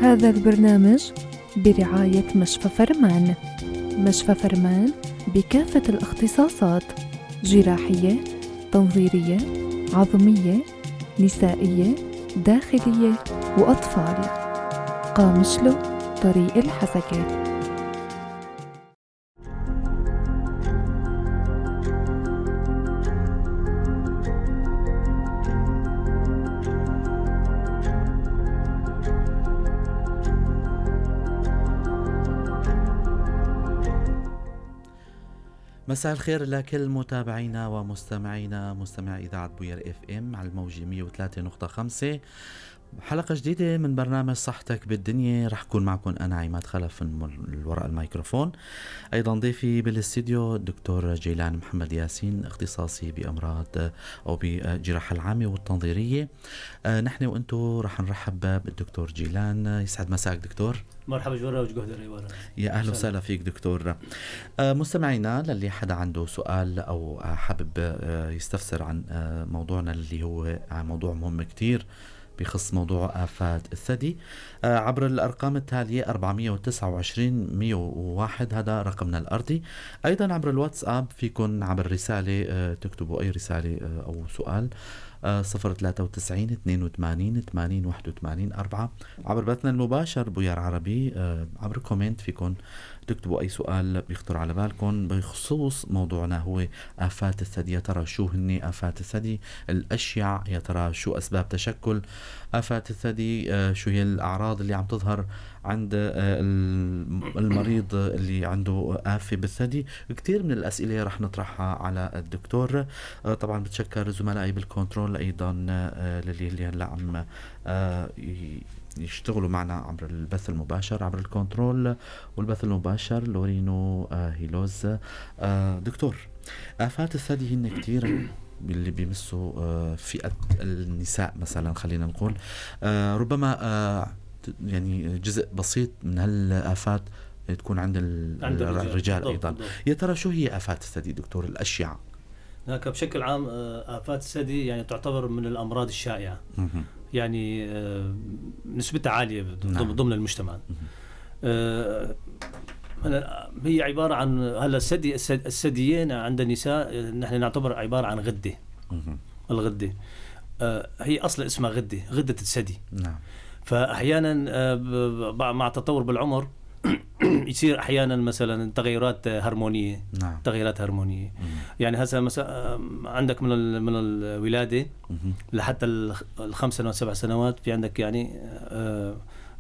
هذا البرنامج برعاية مشفى فرمان. مشفى فرمان بكافة الاختصاصات: جراحية، تنظيرية، عظمية، نسائية، داخلية وأطفال. قامشلو، طريق الحسكة. مساء الخير لكل متابعينا ومستمعينا، مستمعي إذاعة بوير اف ام على الموجة 103.5. حلقة جديدة من برنامج صحتك بالدنيا. رح أكون معكم أنا عماد خلف الوراء الميكروفون. أيضا ضيفي بالاستديو الدكتور جيلان محمد ياسين، اختصاصي بأمراض أو بالجراحة العامة والتنظيرية. نحن وأنتو رح نرحب بالدكتور جيلان. يسعد مساك دكتور. مرحبا جورا وجهدري ورا. يا أهلا وسهلا فيك دكتور. مستمعينا، للي حدا عنده سؤال أو حابب يستفسر عن موضوعنا اللي هو موضوع مهم كتير بخص موضوع آفات الثدي، عبر الأرقام التالية 429-101 هذا رقمنا الأرضي. أيضا عبر الواتساب فيكن عبر رسالة تكتبوا أي رسالة أو سؤال 093-82-80-81-4. عبر بثنا المباشر بوير عربي عبر كومنت فيكن تكتبوا أي سؤال بيخطر على بالكم بخصوص موضوعنا هو آفات الثدي. يا ترى شو هن آفات الثدي الأشيع؟ يا ترى شو أسباب تشكل آفات الثدي؟ شو هي الأعراض اللي عم تظهر عند المريض اللي عنده آفة بالثدي؟ كتير من الأسئلة رح نطرحها على الدكتور. طبعا بتشكر زملائي بالكنترول أيضا اللي هلا عم يشتغلوا معنا عبر البث المباشر عبر الكنترول والبث المباشر لورينو هيلوز. دكتور، آفات الثدي هن كتير اللي بيمسوا فئة النساء مثلا، خلينا نقول ربما يعني جزء بسيط من هالآفات تكون عند الرجال أيضا. يا ترى شو هي آفات الثدي دكتور الأشيع؟ هناك بشكل عام آفات الثدي يعني تعتبر من الأمراض الشائعة، يعني نسبتها عالية ضمن المجتمع. هي عبارة عن هلا الثديين عند النساء نحن نعتبر عبارة عن غدة. الغدة هي أصل اسمها غدة الثدي. نعم. فأحيانا مع تطور بالعمر يصير أحيانا مثلا تغيرات هرمونية. نعم. تغيرات هرمونية. يعني هسه مثلا عندك من الولادة لحتى 5 سنوات 7 سنوات في عندك يعني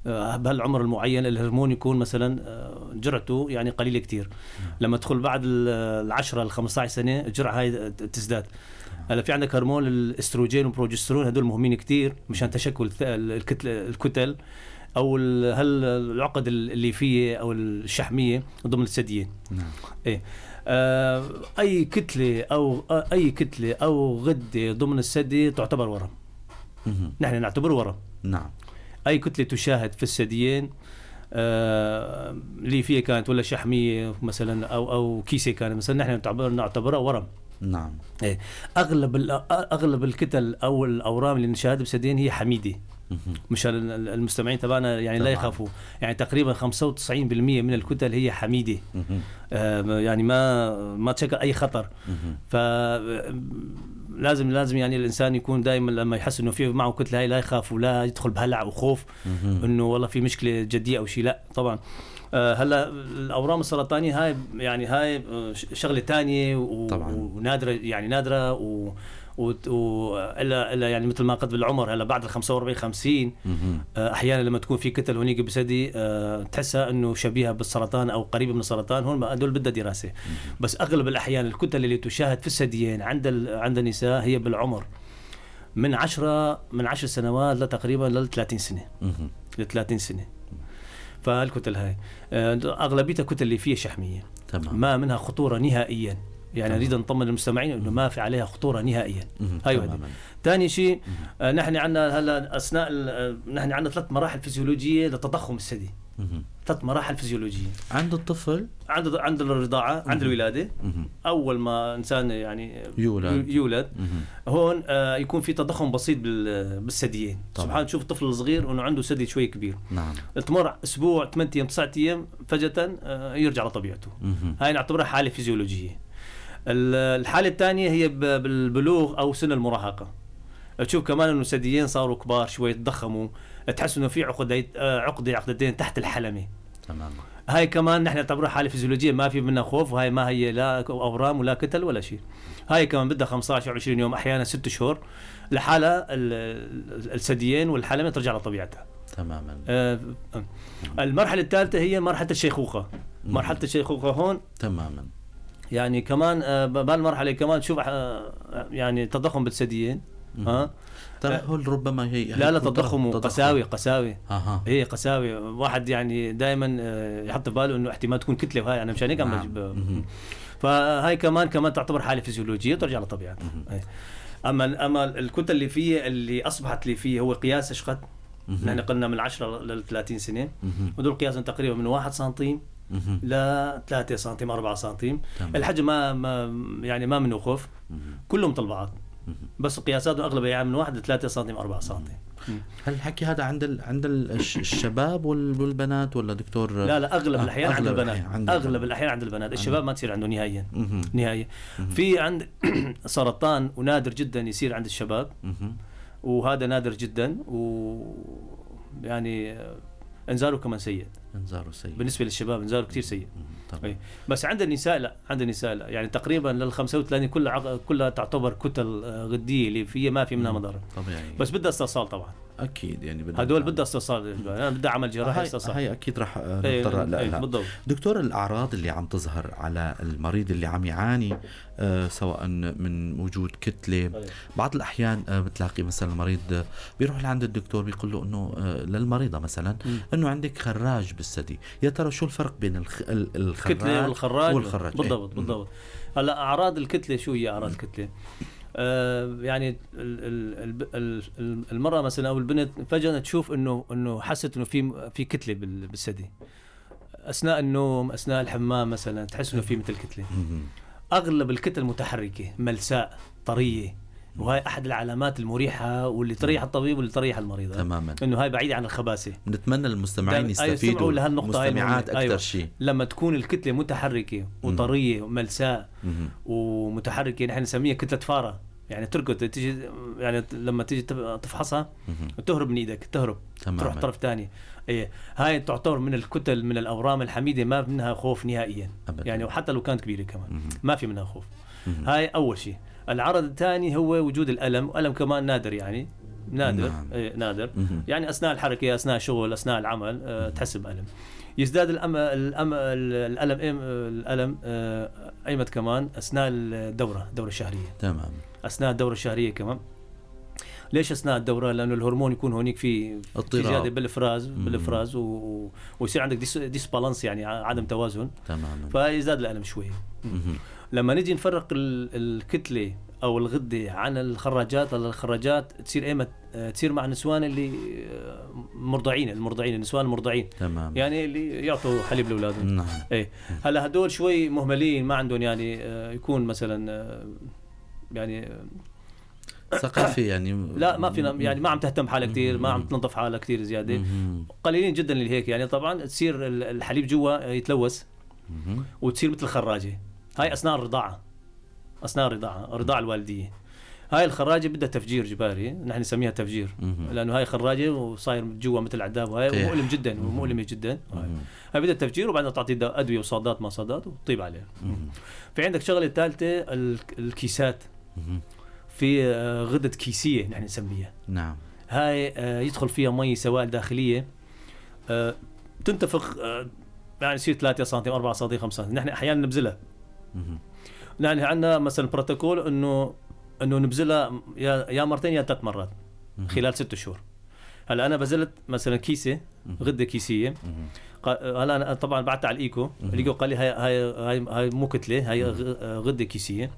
بهالعمر المعين الهرمون يكون مثلا جرعته يعني قليلة كتير. لما تدخل بعد 10 ل15 سنة الجرعة هاي تزداد. هلا في عندك هرمون الاستروجين والبروجسترون، هدول مهمين كتير مشان تشكل الكتل او العقد الليفيه او الشحميه ضمن الثديين. نعم. ايه اي كتله او غده ضمن الثدي تعتبر ورم. نحن نعتبره ورم. نعم. اي كتله تشاهد في الثديين ليفيه كانت ولا شحميه مثلا او كيسه كانت مثلا، نحن نعتبرها ورم. نعم. ايه اغلب الكتل او الاورام اللي نشاهدها بالثديين هي حميده. مشان المستمعين تبعنا يعني لا يخافوا، يعني تقريبا 95% من الكتل هي حميده. يعني ما تشكل اي خطر. لازم يعني الانسان يكون دائما لما يحس انه في معه كتله هاي لا يخاف ولا يدخل بهلع وخوف انه والله في مشكله جديه او شيء. لا طبعا. هلا الاورام السرطانيه هاي يعني هاي شغله تانية ونادره، يعني نادره إلا يعني مثل ما قد بالعمر هلا بعد 45-50 أحيانا لما تكون في كتل هنيك بثدي تحسها إنه شبيهة بالسرطان أو قريبة من السرطان، هون هدول بدها دراسة. بس أغلب الأحيان الكتل اللي تشاهد في الثديين عند النساء هي بالعمر من 10 سنوات لتقريبا 30 سنة. ل30 سنة. فالكتل هاي أغلبيتها كتل اللي فيها شحمية. تمام. ما منها خطورة نهائيا. يعني نريد نطمن المستمعين انه ما في عليها خطوره نهائيا. هاي واحده. ثاني شيء نحن عندنا هلا اثناء نحن عندنا 3 مراحل فسيولوجيه لتضخم الثدي. مهم. 3 مراحل فيزيولوجية. عند الطفل عند الرضاعة، عند الولادة، مهم. أول ما إنسان يعني يولد. مهم. هون يكون في تضخم بسيط بالثديين. طبعا. سبحان تشوف الطفل الصغير إنه عنده ثدي شوي كبير، نعم. تمر أسبوع 8 أيام 9 أيام فجأة يرجع لطبيعته. مهم. هاي نعتبرها حالة فيزيولوجية. الحالة الثانية هي بالبلوغ أو سن المراهقة. تشوف كمان إنه ثديين صاروا كبار شوي، تضخموا، تحس إنه في عقدتين تحت الحلمة. تمام. هاي كمان نحن نعتبرها حالة فيزيولوجية، ما في منها خوف، وهاي ما هي لا أورام ولا كتل ولا شيء. هاي كمان بدها 15 أو 20 يوم، أحيانا 6 شهور لحالة الثديين والحلمة ترجع لطبيعتها. تماما. المرحلة الثالثة هي مرحلة الشيخوخة. مرحلة الشيخوخة هون تماما. يعني كمان بهالمرحلة كمان تشوف يعني تضخم بالثديين. ترهل ربما هي لا تضخم، قساوي. هي قساوي. واحد يعني دائما يحط في باله انه احتمال تكون كتله، وهاي انا مشان هيك عم بجيب. فهاي كمان تعتبر حاله فيزيولوجيه ترجع لطبيعتها. اما الكتل اللي اصبحت لي فيه هو قياس اشقد. نحن قلنا من 10 ل 30 سنه، ودول قياسهم تقريبا من 1 سنتيم ل 3 سنتيم 4 سنتيم. الحجم ما منه خوف، كلهم طلبات، بس قياساتهم اغلبها يعني من 1 ل 3 سنتيم 4 سنتيم. هل الحكي هذا عند الشباب والبنات ولا دكتور؟ لا اغلب الاحيان عند البنات. اغلب الاحيان عند البنات. الشباب ما تصير عنده نهائيا. في عند سرطان ونادر جدا يصير عند الشباب، وهذا نادر جدا، ويعني انذاره كمان سيء. بالنسبه للشباب انذاره كثير سيء. بس عند النساء لا، يعني تقريبا لل 35 كلها تعتبر كتل غديه اللي فيها ما في منها مضره طبيعي، بس بدها استئصال طبعا. اكيد يعني هدول بدها استئصال، بدها عمل جراحي استئصال. هاي اكيد راح نضطر لها. بالضبط. دكتور، الاعراض اللي عم تظهر على المريض اللي عم يعاني سواء من وجود كتله، بعض الاحيان بتلاقي مثلا المريض بيروح لعند الدكتور بيقول له انه للمريضه مثلا انه عندك خراج بالثدي. يا ترى شو الفرق بين الكتله والخراج؟ بالضبط. هلا اعراض الكتله شو هي؟ اعراض الكتله يعني المرأة مثلا أو البنت فجأة تشوف إنه حست إنه في كتلة بالثدي أثناء النوم، أثناء الحمام مثلا، تحس إنه في مثل كتلة. أغلب الكتل متحركة، ملساء، طرية، وهي أحد العلامات المريحة واللي تريح الطبيب واللي تريح المريض تماما، إنه هاي بعيدة عن الخباثة. نتمنى المستمعين يستفيدوا المستمعات أكثر شيء. لما تكون الكتلة متحركة وطرية وملساء ومتحركة، نحن نسميها كتلة فارة، يعني تركض تيجي، يعني لما تيجي تفحصها وتهرب من ايدك، تروح طرف ثاني. هاي تعتبر من الكتل من الاورام الحميده، ما منها خوف نهائيا أبداً. يعني وحتى لو كانت كبيره كمان ما في منها خوف. هاي اول شيء. العرض الثاني هو وجود الالم كمان نادر، يعني نادر. نادر يعني اثناء الحركه، اثناء الشغل، اثناء العمل تحس بألم. يزداد الألم أيمت كمان أثناء الدورة الشهرية. تمام. أثناء الدورة الشهرية كمان. ليش أثناء الدورة؟ لأنه الهرمون يكون هونيك في زيادة بالإفراز ويصير عندك ديسبالانس، يعني عدم توازن. تماما. فيزداد الألم شوي. لما نيجي نفرق الكتلة أو الغدة عن الخراجات، الخراجات تصير مع النسوان اللي مرضعين، النسوان المرضعين. تمام. يعني اللي يعطوا حليب لأولادهم. نعم. هلا هدول شوي مهملين، ما عندهم يعني يكون مثلا يعني ثقافي، يعني لا ما فينا، يعني ما عم تهتم حالها كتير، ما عم تنظف حالها كتير زيادة. قليلين جدا اللي هيك، يعني طبعا تصير الحليب جوا يتلوث وتصير مثل خراجة. هاي أثناء الرضاعة الوالدية. هاي الخراجة بدها تفجير جباري، نحن نسميها تفجير، لأنه هاي خراجة وصاير جوا مثل عذاب، وهاي مؤلمة جدا. هاي بدها تفجير، وبعدين تعطي أدوية وصادات ما صادات وتطيب عليها. في عندك شغلة ثالثة، الكيسات. في غدة كيسية نحن نسميها. نعم. هاي يدخل فيها مي سوائل داخلية، تنتفخ، يعني يصير 3 سنتيم 4 سنتيم 5 سنتيم. نحن أحيانا نبذلها. نحن عندنا مثلا بروتوكول إنه نبذلها يا مرتين يا 3 مرات خلال 6 شهور. هلا أنا بذلت مثلا كيسة غدة كيسية. هلا أنا طبعا بعتها على الإيكو قال لي هاي مو كتلة، هاي غدة كيسية.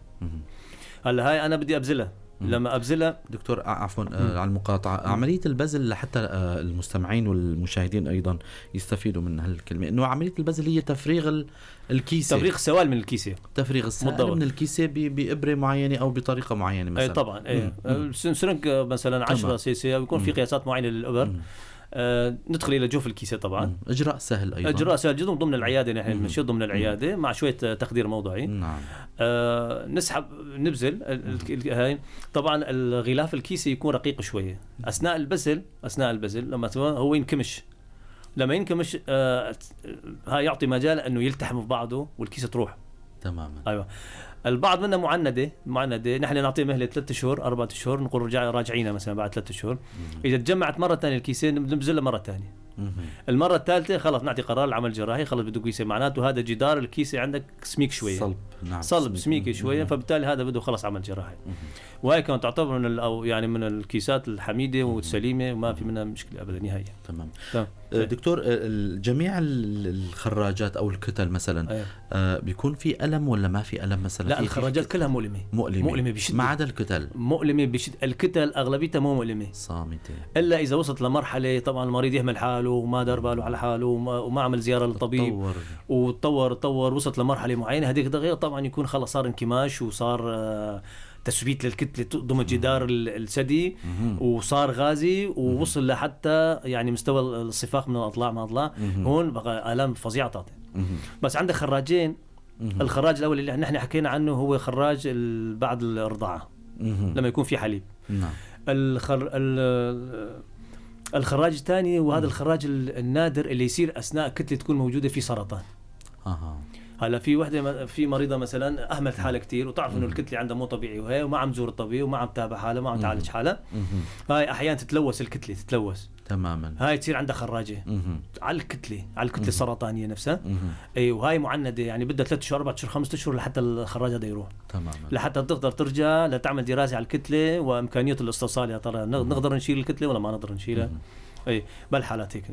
هلا هاي أنا بدي أبذلها لما ابذلها. دكتور عفوا على المقاطعه، عمليه البذل لحتى المستمعين والمشاهدين ايضا يستفيدوا من هالكلمه، انه عمليه البذل هي تفريغ الكيسه، تفريغ السوائل من الكيسه، تفريغ السائل من الكيسه بابره معينه او بطريقه معينه مثلا. طبعا سرنج مثلا 10 سي ويكون في قياسات معينه للابر. ندخل الى جوف الكيسه طبعا. اجراء سهل ايضا، اجراء سهل جدا ضمن العياده. نحن بنمشي ضمن العياده مع شويه تخدير موضعي. نعم. نسحب نبذل هاي. طبعا الغلاف الكيسه يكون رقيق شويه اثناء البذل لما هو ينكمش. لما ينكمش هاي يعطي مجال انه يلتحم في بعضه والكيسه تروح تماما. ايوه. البعض منها معندة نحن نعطيه مهلة 3 شهور 4 شهور، نقول راجعينا مثلا بعد 3 شهور. إذا تجمعت مرة ثانية الكيسة نبذلها مرة ثانية. المرة الثالثة خلاص نعطي قرار العمل الجراحي، خلاص بده كيسة، معناته هذا جدار الكيسة عندك سميك شوية، صلب. نعم. صلب سميكي شوية، فبالتالي هذا بده خلاص عمل جراحي. وهي كانت تعتبر من أو يعني من الكيسات الحميدة والسليمة وما في منها مشكلة أبدا نهائيا. تمام. دكتور، جميع الخراجات أو الكتل مثلا بيكون في ألم ولا ما في ألم مثلا؟ لا، الخراجات كلها مؤلمة بشدة، ما عدا الكتل مؤلمة بشدة. الكتل أغلبيتها مو مؤلمة، صامتة، إلا إذا وصلت لمرحلة طبعا المريض يهمل حاله وما دار باله على حاله وما عمل زيارة للطبيب وتطور وصلت لمرحلة معينة، هذيك طبعا يكون خلاص صار انكماش وصار تثبيت للكتلة ضمن جدار الثدي وصار غازي ووصل لحتى يعني مستوى الصفاق من الأضلاع ما أضلاع. هون بقى آلام فظيعة تعطي. بس عندك خراجين. الخراج الأول اللي نحن حكينا عنه هو خراج بعد الرضاعة لما يكون في حليب. الخراج الثاني وهذا الخراج النادر اللي يصير أثناء كتلة تكون موجودة في سرطان. هلا في وحده في مريضه مثلا اهملت حالها كتير وتعرف انه الكتله عندها مو طبيعي وهي وما عم تزور الطبيب وما عم تتابع حالها وما عم تعالج حالها. هاي احيانا تتلوث الكتله تماما. هاي تصير عندها خراجه على الكتله السرطانيه نفسها. اي وهي معندة يعني بدها 3 شهور 4 شهور 5 شهور لحتى الخراج هذا يروح تماما، لحتى تقدر ترجع لتعمل دراسه على الكتله وامكانيه الاستئصال. يا ترى نقدر نشيل الكتله ولا ما نقدر نشيلها؟ اي بالحالات هيك.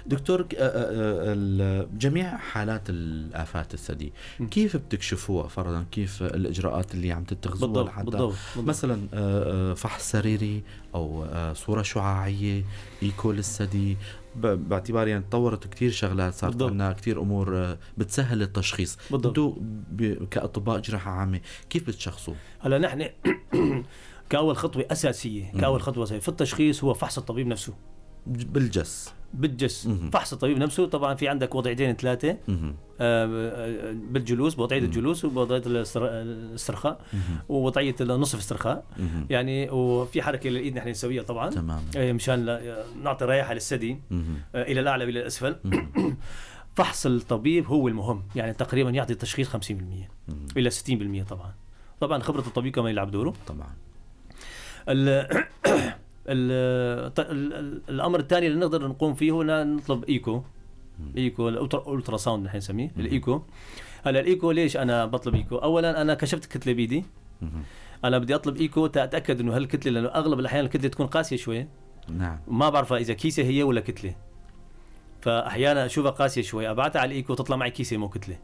دكتور، جميع حالات الآفات الثدي كيف بتكشفوها فرضا؟ كيف الإجراءات اللي عم تتخذوها لحتى بالضبط. مثلا فحص سريري أو صورة شعاعية، إيكو للثدي، باعتبار يعني تطورت كتير شغلات، صارت عندنا كتير أمور بتسهل التشخيص. انتو كأطباء جراحة عامة كيف بتشخصوا؟ هلا نحن كأول خطوة أساسية في التشخيص هو فحص الطبيب نفسه بالجس. فحص الطبيب نفسه. طبعا في عندك وضعيتين 3 بالجلوس، بوضعية الجلوس وبوضعية الاسترخاء ووضعية نصف استرخاء يعني، وفي حركة للإيد نحن نسويها طبعا مشان نعطي رايحة للثدي إلى الأعلى وإلى الأسفل. فحص الطبيب هو المهم، يعني تقريبا يعطي تشخيص 50% إلى 60%. طبعا خبرة الطبيب كما يلعب دوره طبعا. الأمر الثاني اللي نقدر نقوم فيه هو نطلب إيكو الألترا ساوند نحن نسميه الإيكو. هلا الإيكو ليش أنا بطلب إيكو؟ أولا أنا كشفت كتلة بيدي، أنا بدي أطلب إيكو تأكد إنه هالكتلة، لأنه أغلب الأحيان الكتلة تكون قاسية شوية. نعم. ما بعرفها إذا كيسة هي ولا كتلة، فأحيانا أشوفها قاسية شوية أبعتها على الإيكو تطلع معي كيسة مو كتلة.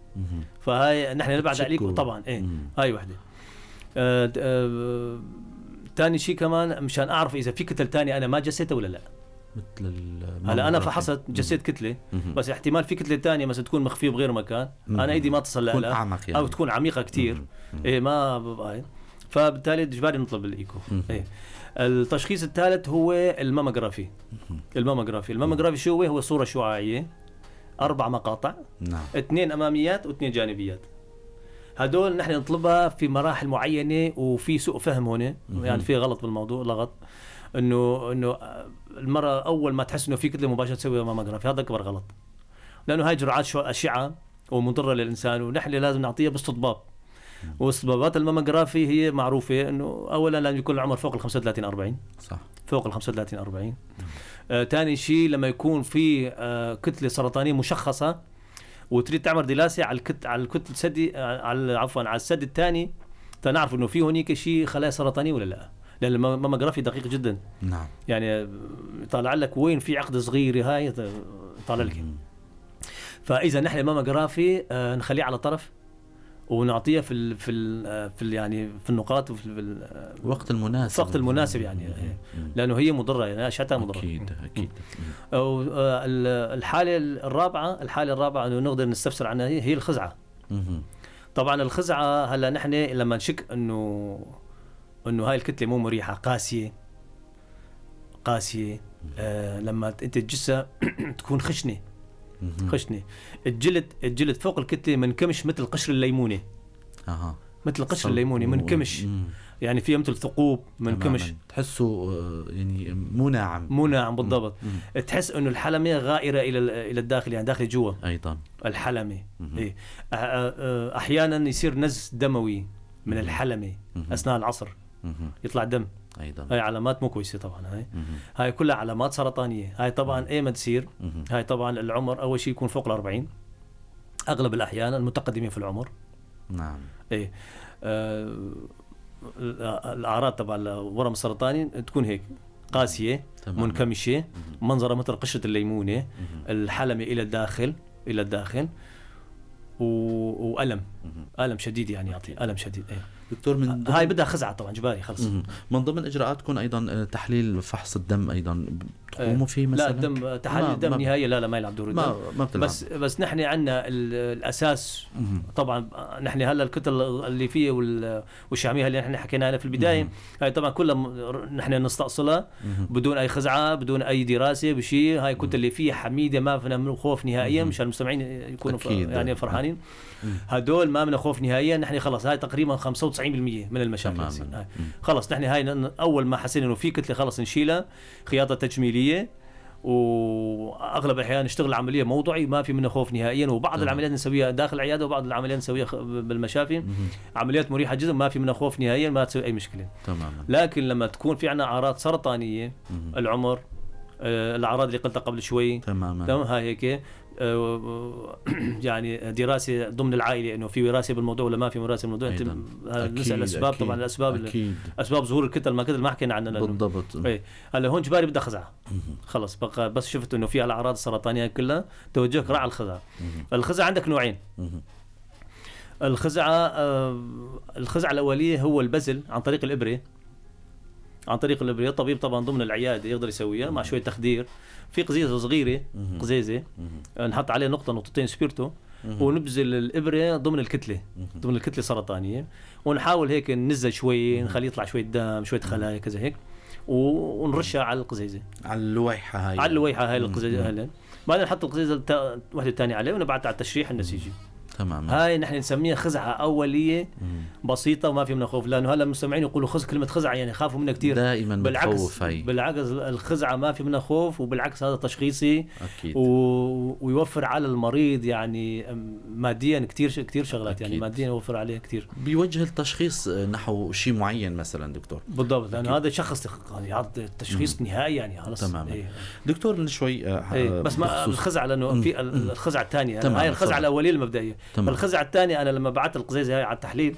فهاي نحن نبعد على الإيكو طبعا. هاي وحدة. تاني شيء كمان مشان أعرف إذا في كتل تانية أنا ما جسيتها ولا لا. مثل هلا أنا فحصت جسيت كتلة بس احتمال في كتلة تانية مثلا تكون مخفية بغير مكان، أنا إيدي ما تصل لها يعني. أو تكون عميقة كتير ما ببقى، فبالتالي إجباري نطلب الإيكو. التشخيص الثالث هو الماموغرافي. الماموغرافي شو هو صورة شعاعية 4 مقاطع. نعم. 2 أماميات و2 جانبيات. هدول نحن نطلبها في مراحل معينة، وفي سوء فهم هنا يعني في غلط بالموضوع، لغط انه المرة اول ما تحس انه في كتلة مباشرة تسوي ماموغرافي، هذا اكبر غلط، لانه هاي جرعات أشعة ومضرة للإنسان، ونحن لازم نعطيها باستطباب. واستطبابات الماموغرافي هي معروفة انه اولا لازم يكون العمر فوق 35-40. صح، فوق 35-40. تاني شيء لما يكون في كتلة سرطانية مشخصة وتريد تعمل دراسة على الكتلة الثدي، على الثدي الثاني، تنعرف انه في هنيك شيء خلايا سرطانية ولا لا، لان الماموغرافي دقيق جدا. نعم. يعني طالع لك وين في عقد صغير، هاي طالع لك. فاذا نحن الماموغرافي نخليه على طرف ونعطيها في يعني في النقاط وفي الوقت المناسب. الوقت المناسب يعني لانه هي مضره يعني اشعتها مضره. اكيد. الحاله الرابعه انه نقدر نستفسر عنها هي الخزعه. طبعا الخزعه هلا نحن لما نشك انه هاي الكتله مو مريحه قاسيه لما انت تجسها تكون خشنه الجلد فوق الكتله منكمش مثل قشر الليمونه. مثل قشر الليمونه منكمش يعني فيها مثل ثقوب منكمش، تحسه يعني مو ناعم بالضبط. تحس انه الحلمه غائره الى الداخل يعني داخل جوا ايضا الحلمه. إيه. احيانا يصير نزف دموي من الحلمه اثناء العصر يطلع دم ايضا. هاي علامات مو كويسه طبعا. هاي كلها علامات سرطانيه. هاي طبعا ايمتى تصير؟ هاي طبعا العمر اول شيء يكون فوق ال40 اغلب الاحيان المتقدمين في العمر. نعم. ايه الاعراض تبع الورم السرطاني تكون هيك قاسيه منكمشه منظرها مثل قشره الليمونه الحلمه الى الداخل والم شديد يعني يعطي الم شديد. ايه دكتور من هاي بدها خزعه طبعا جباري خلص. من ضمن اجراءاتكم ايضا تحليل فحص الدم ايضا تقوموا فيه مثلا؟ لا الدم تحاليل الدم نهائيا لا ما يلعب دور الدم. ما بس نحن عندنا الاساس طبعا. نحن هلا الكتل اللي فيه والشاميه اللي نحن حكينا عنها في البدايه هاي طبعا كلها نحن نستأصلها بدون اي خزعه بدون اي دراسه بشيء. هاي الكتل اللي فيها حميده ما فينا من خوف نهائيا مشان المستمعين يكونوا يعني فرحانين. هدول ما من خوف نهائيا. نحن خلص هاي تقريبا 95% من المشاكل خلص. نحن هاي اول ما حسينا انه في كتله خلص نشيلها خياطه تجميليه واغلب الاحيان نشتغل عمليه موضعي ما في منها خوف نهائيا. وبعض العمليات نسويها داخل العياده وبعض العمليات نسويها بالمشافي. عمليات مريحه جدا ما في منها خوف نهائيا ما تسوي اي مشكله تماما. لكن لما تكون في عندنا اعراض سرطانيه العمر الاعراض اللي قلتها قبل شوي تمام هاي هيك يعني دراسه ضمن العائله انه في وراثه بالموضوع ولا ما في وراثه بالموضوع. نسال الاسباب طبعا الاسباب اسباب ظهور الكتل ما حكينا عنها بالضبط. هلا هون جباري بدها خزعه خلص بقى. بس شفت انه في الاعراض السرطانيه كلها توجهك راعي الخزعه. الخزعه عندك نوعين. الخزعه الاوليه هو البزل عن طريق الابره. الطبيب طبعا ضمن العياده يقدر يسويها مع شويه تخدير في قزيزه صغيره نحط عليه نقطتين سبيرتو ونبذل الابره ضمن الكتله السرطانيه ونحاول هيك ننزل شوي نخليه يطلع شويه دم شويه خلايا كذا هيك ونرشها على القزيزه على اللويحه هاي القزيزه. بعدين نحط القزيزه واحده ثانيه عليه ونبعثها على التشريح النسيجي. تمام. هاي نحن نسميها خزعه اوليه بسيطه وما في منها خوف. لانه هلا المستمعين يقولوا كلمه خزعه يعني خافوا منها كثير. دائما بالعكس الخزعه ما في منها خوف وبالعكس هذا تشخيصي أكيد. ويوفر على المريض يعني ماديا كثير شغلات أكيد. يعني ماديا يوفر عليه كثير. بيوجه التشخيص نحو شيء معين مثلا دكتور. بالضبط لانه هذا شخص يعطي تشخيص نهائي يعني خلص تمام. دكتور شوي بس ما الخزعه لانه في الخزعه الثانيه هاي الخزعه الاوليه المبدئيه. الخزعه الثانيه انا لما بعثت القزيزه هاي على التحليل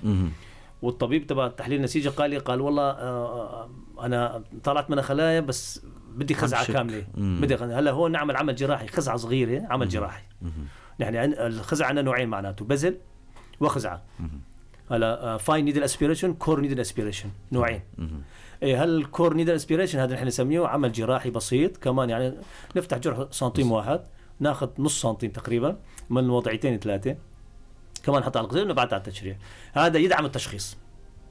والطبيب تبع التحليل النسيجي قال والله انا طلعت منها خلايا بس بدي خزعه كامله هلا هو نعمل عمل جراحي خزعه صغيره عمل جراحي. يعني الخزعه عندنا نوعين معناته بزل وخزعه. هلا فاين نيدل اسبيريشن كور نيدل اسبيريشن نوعين. هل الكور نيدل اسبيريشن هذا نحن نسميه عمل جراحي بسيط كمان يعني نفتح جرح سنتيم واحد ناخذ نص سنتيم تقريبا من وضعيتين 3 كمان نحط على القزيزة ونبعث على التشريح. هذا يدعم التشخيص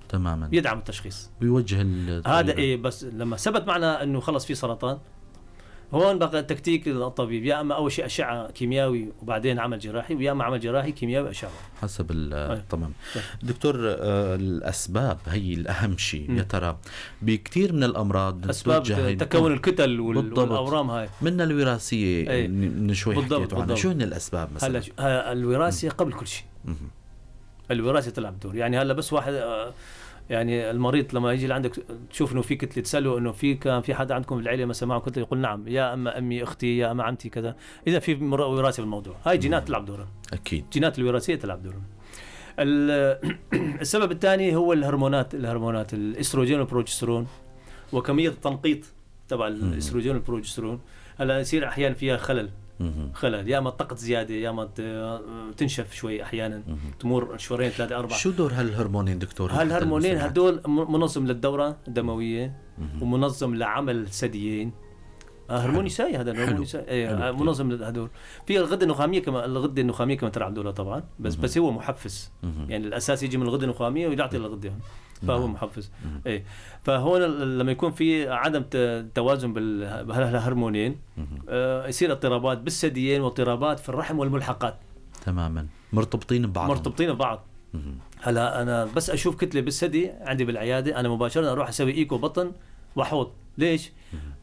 تماما. يدعم التشخيص بيوجه هذا بس لما ثبت معنا انه خلص في سرطان هون بقى تكتيك الطبيب يا اما اول شيء اشعه كيميائي وبعدين عمل جراحي ويا اما عمل جراحي كيميائي واشعه حسب تمام. دكتور الاسباب هي الاهم شيء يا ترى بكثير من الامراض اسباب تكون الكتل والاورام هاي من الوراثيه من شوي حكيتوا عنها. شو هن الاسباب مثلا؟ هلا الوراثه قبل كل شيء. الوراثه تلعب دور يعني هلا بس واحد يعني المريض لما يجي لعندك تشوف انه في كتله تساله انه كان في حدا عندكم بالعائله ما سمعوا كتله يقول نعم يا اما امي اختي يا اما عمتي كذا. اذا في وراثه بالموضوع هاي جينات تلعب دورا اكيد. جينات الوراثيه تلعب دورا. السبب الثاني هو الهرمونات الاستروجين والبروجسترون وكميه التنقيط تبع الاستروجين والبروجسترون. هلا يصير احيانا فيها خلل خلل، يا ما الطقط زياده، يا ما تنشف شوي احيانا، تمر شهرين 3 4. شو دور هالهرمونين دكتور؟ هالهرمونين هدول منظم للدوره الدمويه ومنظم لعمل ثديين. هرمون نسائي، هذا هرمون نسائي منظم لهدول. في الغده النخاميه كمان، الغده النخاميه كمان تلعب دورها طبعا، بس هو محفز. يعني الاساس يجي من الغده النخاميه ويعطي للغده، فهو محفز. فهون لما يكون في عدم توازن بهالهرمونين يصير اضطرابات بالثديين واضطرابات في الرحم والملحقات. تماما مرتبطين ببعض. هلا انا بس اشوف كتله بالثدي عندي بالعياده، انا مباشره اروح اسوي ايكو بطن وحوض. ليش؟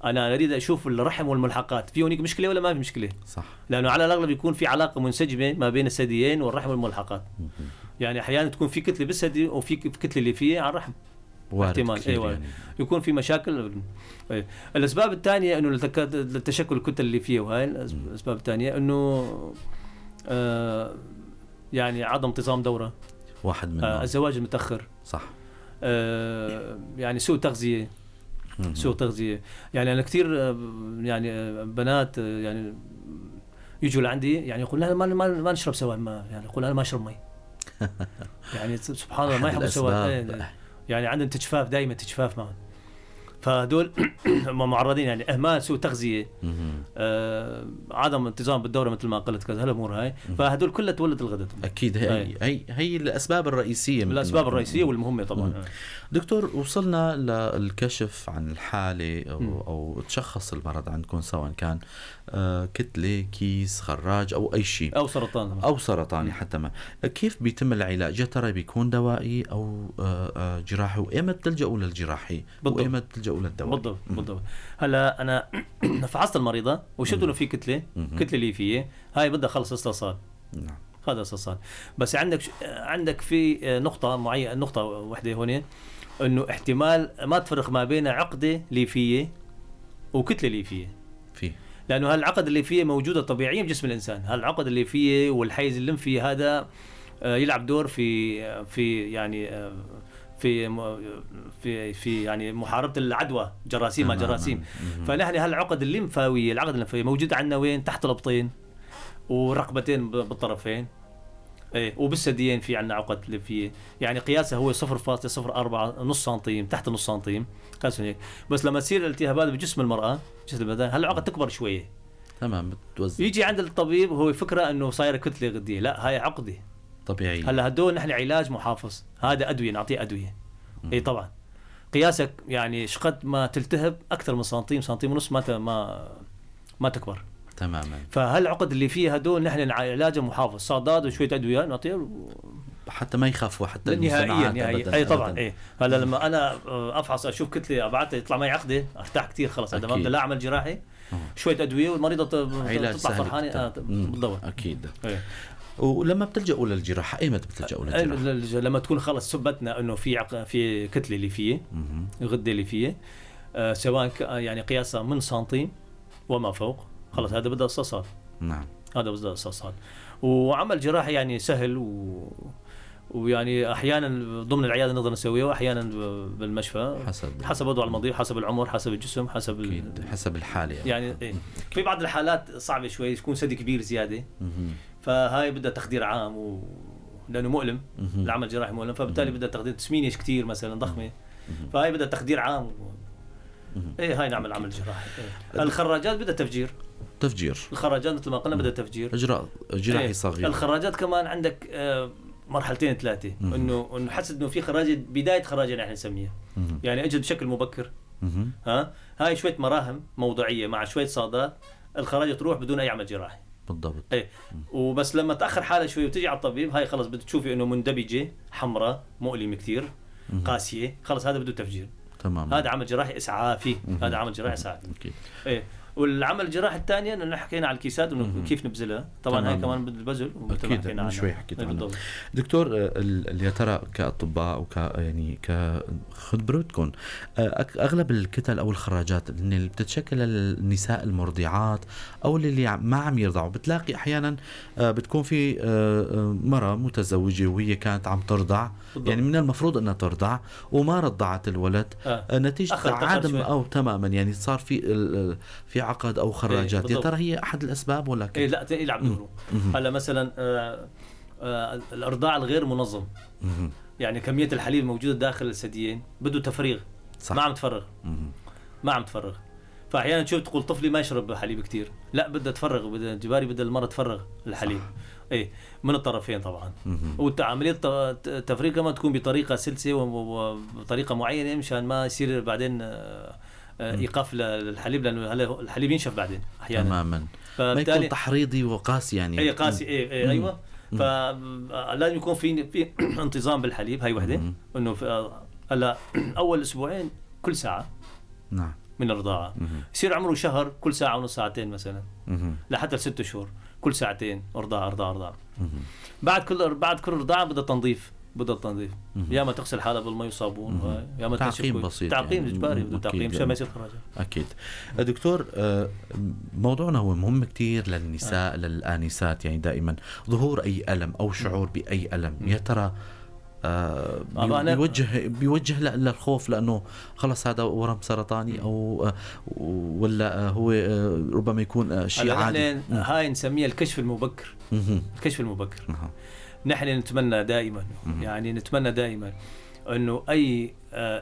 انا اريد اشوف الرحم والملحقات، في هناك مشكله ولا ما في مشكله؟ صح. لانه على الاغلب يكون في علاقه منسجمه ما بين الثديين والرحم والملحقات. يعني احيانا تكون في كتله بالثدي وفي كتله ليفيه على الرحم، احتمال يعني. يكون في مشاكل. الاسباب الثانيه انه لتشكل الكتل الليفيه، وهاي الاسباب الثانيه انه يعني عدم انتظام دوره، واحد منهم الزواج المتاخر، صح. يعني سوء تغذيه. يعني انا كثير يعني بنات يعني يجوا لعندي يعني يقول لها ما نشرب سوا، ما يعني يقول انا ما اشرب مي. يعني سبحان الله ما يحبوا سوا، يعني عندهم تجفاف، دائما تجفاف معهم. فهدول معرضين يعني اهمال، سوء تغذيه، عدم انتظام بالدوره مثل ما قلت كذا، هالامور هاي. فهدول كلها تولد الغدد. اكيد هي الاسباب الرئيسيه، من الاسباب الرئيسيه والمهمه طبعا. دكتور، وصلنا للكشف عن الحاله او تشخص المرض عندكم، سواء كان كتله، كيس، خراج او اي شيء، او سرطاني حتى. ما كيف بيتم العلاج؟ يا ترى بيكون دوائي او جراحي؟ وايمتى بتلجأوا للجراحي وايمتى بتلجأوا للدواء؟ بالضبط. هلا انا فحصت المريضه وشفت انه في كتله ليفيه، هاي بدها خلص استئصال. نعم، هذا استئصال. بس عندك في نقطه معينه، نقطه واحده هون، انه احتمال ما تفرق ما بين عقده ليفيه وكتله ليفيه. لانه هالعقد الليفيه موجوده طبيعيا بجسم الانسان. هالعقد الليفيه والحيز الليمفي هذا يلعب دور في يعني في يعني محاربه العدوى، جراثيم مع جراثيم. فنحن هالعقد الليمفاويه، العقد الليمفاويه موجوده عندنا وين؟ تحت الابطين والرقبتين بالطرفين، وبالثديين في عندنا عقد ليفيه، يعني قياسها هو 0.04 نص سنتيم، تحت نص سنتيم قاسوا هيك. بس لما تصير الالتهابات بجسم المراه، جسم البدن، هالعقد تكبر شويه. تمام، بتوزع. يجي عند الطبيب هو فكره انه صايره كتله غديه، لا، هاي عقده طبيعي. هلا هدول نحن علاج محافظ، هذا ادويه، نعطيه ادويه. طبعا قياسك يعني شقد ما تلتهب اكثر من سنتيم ونص ما تكبر تماما. فهالعقد اللي فيها هدول نحن علاجه محافظ، صادات وشويه ادويه نعطيه حتى ما يخافوا حتى نهائيا. اي طبعا. هلا لما انا افحص اشوف كتله ابعتها يطلع معي عقده، ارتاح كثير. خلص هذا ما بدي لا اعمل جراحي، شويه ادويه والمريضه تطلع فرحانه. بالضبط. اكيد. ولما بتلجأوا للجراحه ايمتى بتلجأوا للجراحه؟ لما تكون خلص ثبتنا انه في كتله ليفيه، غده ليفيه، سواء يعني قياسها من سنتيم وما فوق، خلص هذا بدأ استئصال. نعم، هذا بدأ استئصال. وعمل جراحي يعني سهل ويعني احيانا ضمن العياده نقدر نسويه، واحيانا بالمشفى حسب وضع المريض، حسب العمر، حسب الجسم، حسب الحاله يعني. في بعض الحالات صعبه شوي، يكون ثدي كبير زياده، فهاي بدها تخدير عام لانه مؤلم، العمل الجراحي مؤلم، فبالتالي بدها تخدير. تسمينه كتير مثلا ضخمه، فهاي بدها تخدير عام. هاي نعمل عمل جراحي. الخراجات بدها تفجير. الخراجات مثل ما قلنا بدها تفجير، اجراء جراحي صغير. الخراجات كمان عندك مرحلتين 3، انه حسب انه في خراجه، بدايه خراجه نحن نسميها، يعني اجت بشكل مبكر. هاي شويه مراهم موضعيه مع شويه صادات، الخراجه تروح بدون اي عمل جراحي. بالضبط. وبس لما تاخر حاله شوي وتجي على الطبيب، هاي خلص بتشوفي انه مندبجه، حمراء، مؤلمه كثير، قاسيه، خلص هذا بده تفجير. تمام. هذا عمل جراحي اسعافي. هذا عمل جراحي اسعافي. والعمل الجراحي الثانيه انه حكينا على الكيسات انه كيف نبذلها، طبعا هاي كمان بالبذل اكيد شوي حكيت عنه. دكتور، يا ترى كاطباء يعني كخبرتكم، اغلب الكتل او الخراجات اللي بتتشكل النساء المرضعات او اللي ما عم يرضعوا، بتلاقي احيانا بتكون في مرة متزوجه وهي كانت عم ترضع، يعني من المفروض انها ترضع وما رضعت الولد، نتيجه عدم او تماما يعني صار في عقد أو خراجات، يا بالضبط. ترى هي أحد الأسباب ولا كيف؟ لا يلعب دوره. هلا مثلا الارضاع الغير منظم، يعني كميه الحليب الموجوده داخل الثديين بده تفريغ، صح. ما عم تفرغ. فاحيانا تشوف تقول طفلي ما يشرب حليب كتير، لا بدها تفرغ، بدها جباري، بدها المرة تفرغ الحليب. ايه من الطرفين طبعا. وعمليه التفريغ كمان تكون بطريقه سلسه وبطريقه معينه مشان ما يصير بعدين ايقاف للحليب، لانه الحليب ينشف بعدين احيانا تماما. ما يكون تحريضي وقاسي يعني. اي قاسي. ايوه. فلازم يكون في انتظام بالحليب. هاي وحده. انه هلا اول اسبوعين كل ساعه نعم من الرضاعه، يصير عمره شهر كل ساعه ونص ساعتين مثلا، لحتى 6 شهور كل ساعتين رضاعه. بعد كل رضاعه بدها تنظيف. يا ما تغسل حالها بالماء وصابون، يا ما تعقيم بسيط، تعقيم يعني اجباري، بده تعقيم مشان ما يصير خراجه. اكيد. دكتور، موضوعنا هو مهم كتير للنساء للآنسات، يعني دائما ظهور اي ألم او شعور باي ألم، يا ترى بيوجه للخوف لانه خلص هذا ورم سرطاني او ولا هو ربما يكون شيء عادي؟ هاي نسميها الكشف المبكر. الكشف المبكر. نحن نتمنى دائما انه اي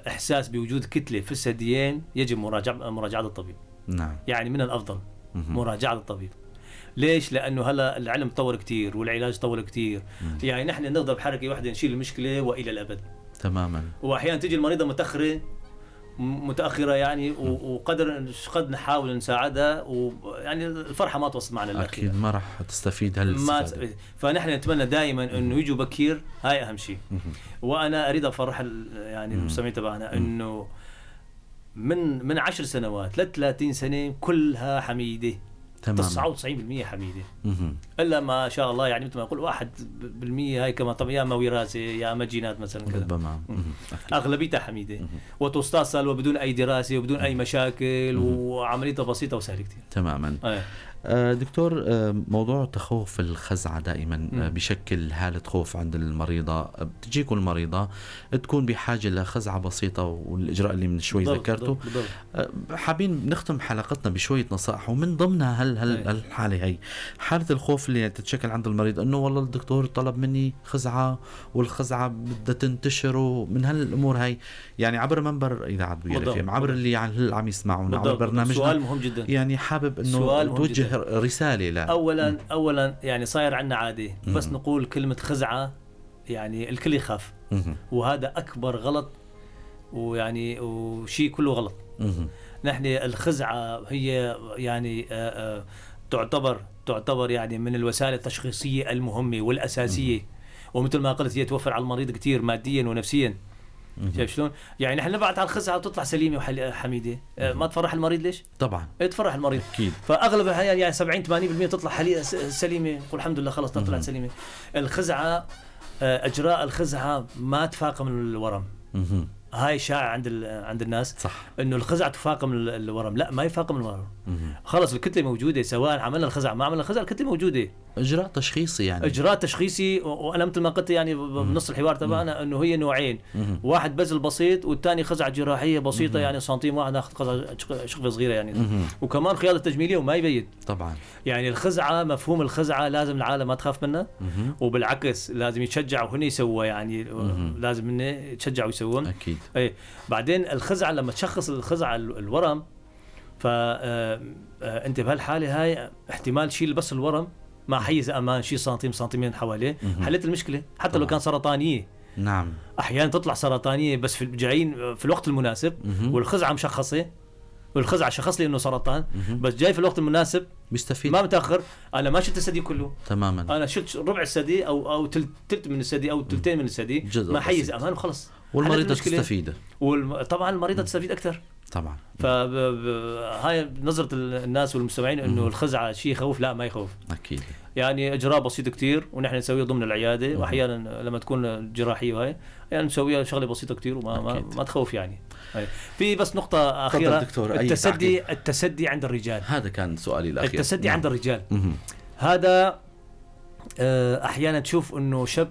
احساس بوجود كتله في الثديين يجب مراجعه الطبيب. نعم. يعني من الافضل مراجعه الطبيب. ليش؟ لانه هلا العلم تطور كتير والعلاج تطور كتير. يعني نحن نقدر بحركه واحده نشيل المشكله والى الابد. تماما. واحيانا تيجي المريضه متاخره يعني، قد نحاول نساعدها، ويعني الفرحه ما توصل معنا الاخير، اكيد ما راح تستفيد فنحن نتمنى دائما انه يجوا بكير. هاي اهم شيء. وانا اريد افرح يعني المستمعين تبعنا انه من 10 سنوات ل 30 سنه كلها حميده. 99% حميده. الا ما شاء الله يعني مثل ما اقول 1% هاي كما طبعا يا ما وراثه يا ما جينات مثلا كذا. اغلبيتها حميده وتستأصل وبدون اي دراسه وبدون اي مشاكل، وعمليتها بسيطه وسهله كثير. تماما. دكتور، موضوع تخوف الخزعة دائما بشكل حالة خوف عند المريضة. بتجيكم المريضة تكون بحاجة لخزعة بسيطة والإجراء اللي من شوي ذكرته. حابين نختم حلقتنا بشوية نصائح، ومن ضمنها الحالة هي حالة الخوف اللي تتشكل عند المريض، انه والله الدكتور طلب مني خزعة والخزعة بدها تنتشر، ومن هالأمور هاي يعني عبر منبر إذاعة بوير FM، عبر اللي عم يسمعونا عبر برنامجنا. سؤال مهم جدا. يعني حابب انه توجه رسالة لا. اولا يعني صاير عندنا عادة بس نقول كلمة خزعة يعني الكل يخاف، وهذا اكبر غلط، ويعني وشيء كله غلط. نحن الخزعة هي يعني تعتبر يعني من الوسائل التشخيصية المهمة والأساسية، ومثل ما قلت هي توفر على المريض كتير ماديا ونفسيا. شايف شلون؟ يعني نحن نبعت على الخزعة وتطلع سليمة وحميدة، ما تفرح المريض ليش؟ طبعا تفرح المريض أكيد. فأغلب الأحيان يعني 70-80% تطلع سليمة، نقول الحمد لله خلص طلعت سليمة. الخزعة أجراء الخزعة ما تفاقم الورم. هاي شائع عند الناس، صح، انه الخزعة تفاقم الورم. لا، ما يفاقم الورم. خلص الكتلة موجودة، سواء عملنا الخزعة ما عملنا الخزعة الكتلة موجودة. اجراء تشخيصي يعني. اجراء تشخيصي. وانا مثل ما قلت يعني بنص الحوار تبعنا انه هي نوعين، واحد بذل بسيط والثاني خزعة جراحية بسيطة، يعني سنتيم واحد ناخذ خزعة شقفة صغيرة يعني. وكمان خياطة تجميلية وما يبين طبعا. يعني الخزعة، مفهوم الخزعة لازم العالم ما تخاف منها، وبالعكس لازم يتشجعوا هن يسووا، يعني لازم هن يتشجعوا يسوون. اكيد. اي بعدين الخزعة لما تشخص الخزعة الورم، انت بهالحالة هاي احتمال شيل بس الورم مع حيز امان شي سنتيمين حواليه، حلت المشكله حتى طبعا. لو كان سرطانيه. نعم. احيانا تطلع سرطانيه بس جايين في الوقت المناسب، والخزعه مشخصه، والخزعه شخص لي انه سرطان، بس جاي في الوقت المناسب بيستفيد، ما متاخر. انا ما شلت الثدي كله تماما، انا شلت ربع الثدي او ثلث من الثدي او ثلثين من الثدي، ما حيز امان وخلص، والمريضه تستفيد. طبعا المريضه تستفيد اكثر طبعا. فهاي نظرة الناس والمستمعين انه الخزعة شيء يخوف. لا، ما يخوف اكيد. يعني اجراء بسيط كتير، ونحن نسويه ضمن العيادة، واحيانا لما تكون جراحية وهي يعني نسويها شغلة بسيطة كتير وما ما تخوف يعني. في بس نقطة أخيرة، التسدي عند الرجال. هذا كان سؤالي الأخير. التسدي عند الرجال هذا احيانا تشوف انه شاب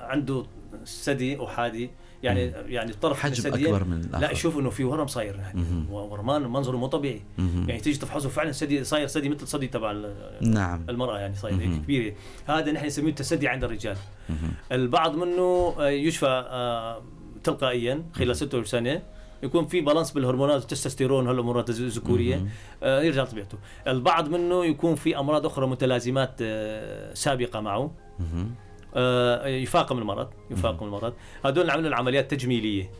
عنده الثدي أحادي، يعني الطرف حجم الثدي أكبر من الآخر. لا يشوف إنه في ورم صاير، يعني ورمان منظره مو طبيعي. يعني تيجي تفحصه فعلا الثدي صاير ثدي مثل ثدي تبع نعم. المرأة، يعني صاير هيك كبيرة. هذا نحن نسميه التثدي عند الرجال. البعض منه يشفى تلقائيا خلال 6 سنة، يكون في بالانس بالهرمونات، التستوستيرون هالامورات الذكوريه يرجع طبيعته. البعض منه يكون في امراض اخرى متلازمات سابقه معه، يفاقم المرض. هذول نعمل له عمليات تجميليه،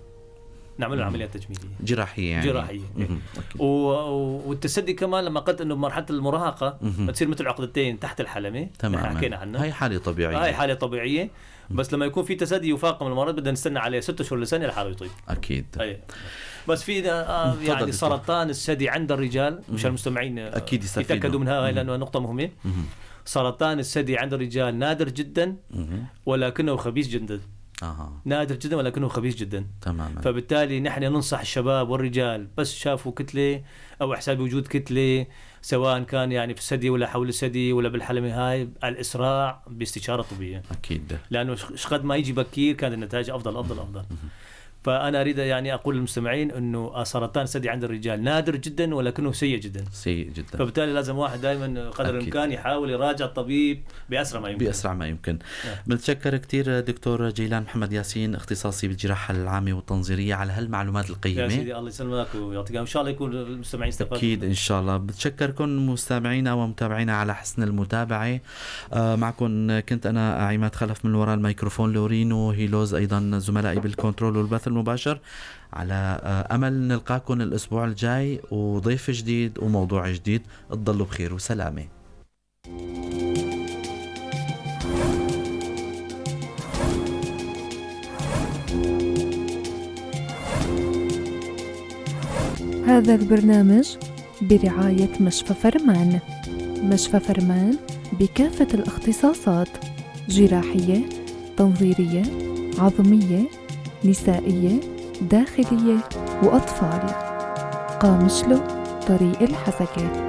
جراحيه يعني. جراحيه. والتسدي كمان لما قلت انه بمرحله المراهقه بتصير مثل عقدتين تحت الحلمه، حكينا عنها، هاي حاله طبيعيه. بس لما يكون في تسدي يفاقم المرض بدنا نستنى عليه 6 شهور لسنه لحاله يطيب. اكيد. بس في يعني سرطان الثدي عند الرجال، مش المستمعين اكيد يتاكدوا منها لانه نقطه مهمه. سرطان الثدي عند الرجال نادر جدا ولكنه خبيث جدا. نادر جدا ولكنه خبيث جدا. تماما. فبالتالي نحن ننصح الشباب والرجال بس شافوا كتله او احساس بوجود كتله، سواء كان يعني في الثدي ولا حول الثدي ولا بالحلمه، هاي الاسراع باستشاره طبيه. اكيد. لانه قد ما يجي بكير كانت النتائج افضل. فأنا أريد يعني أقول للمستمعين إنه سرطان الثدي عند الرجال نادر جدا ولكنه سيء جدا. فبالتالي لازم واحد دائما قدر الإمكان يحاول يراجع الطبيب بأسرع ما يمكن. بنتشكر كتير دكتور جيلان محمد ياسين، اختصاصي بالجراحة العامة والتنظيرية، على هالمعلومات القيمة. يا سيدي الله يسلمك ويعطيك، إن شاء الله يكون المستمعين استفادوا. أكيد إن شاء الله. بتشكركم مستمعينا ومتابعينا على حسن المتابعة. معكم كنت أنا عماد خلف، من وراء الميكروفون لورينو هيلوز، أيضا زملائي بالكنترول والبث المباشر. على أمل نلقاكم الأسبوع الجاي وضيف جديد وموضوع جديد. تضلوا بخير وسلامة. هذا البرنامج برعاية مشفى فرمان. مشفى فرمان بكافة الاختصاصات: جراحية، تنظيرية، عظمية، نسائية، داخلية وأطفال. قامشلو، طريق الحسكة.